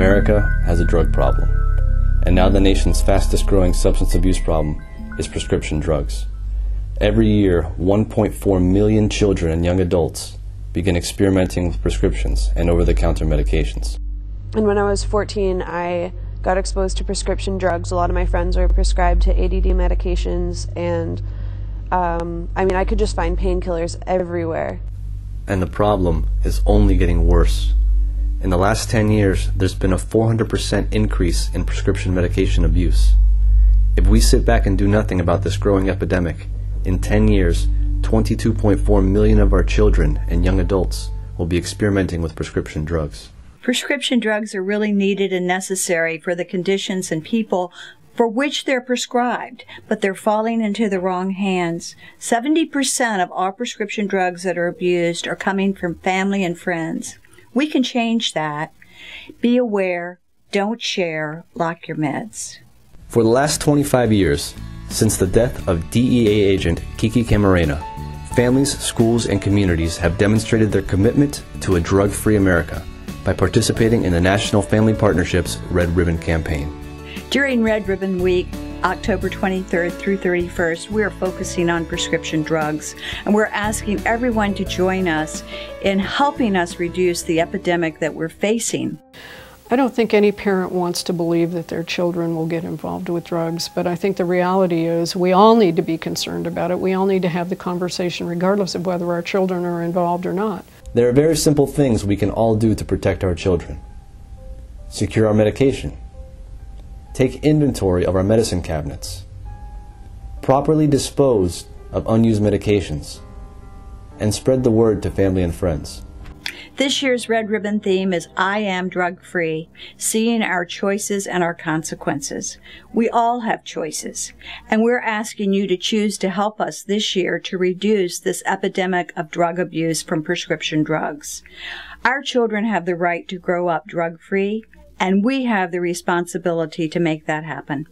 America has a drug problem, and now the nation's fastest growing substance abuse problem is prescription drugs. Every year, 1.4 million children and young adults begin experimenting with prescriptions and over-the-counter medications. And when I was 14, I got exposed to prescription drugs. A lot of my friends were prescribed to ADD medications, and I could just find painkillers everywhere. And the problem is only getting worse. In the last 10 years, there's been a 400% increase in prescription medication abuse. If we sit back and do nothing about this growing epidemic, in 10 years, 22.4 million of our children and young adults will be experimenting with prescription drugs. Prescription drugs are really needed and necessary for the conditions and people for which they're prescribed, but they're falling into the wrong hands. 70% of all prescription drugs that are abused are coming from family and friends. We can change that. Be aware, don't share, lock your meds. For the last 25 years, since the death of DEA agent Kiki Camarena, families, schools, and communities have demonstrated their commitment to a drug-free America by participating in the National Family Partnership's Red Ribbon campaign. During Red Ribbon Week, October 23rd through 31st, we're focusing on prescription drugs, and we're asking everyone to join us in helping us reduce the epidemic that we're facing. I don't think any parent wants to believe that their children will get involved with drugs, but I think the reality is we all need to be concerned about it. We all need to have the conversation regardless of whether our children are involved or not. There are very simple things we can all do to protect our children. Secure our medication. Take inventory of our medicine cabinets. Properly dispose of unused medications. And spread the word to family and friends. This year's Red Ribbon theme is I Am Drug Free, seeing our choices and our consequences. We all have choices, and we're asking you to choose to help us this year to reduce this epidemic of drug abuse from prescription drugs. Our children have the right to grow up drug-free, and we have the responsibility to make that happen.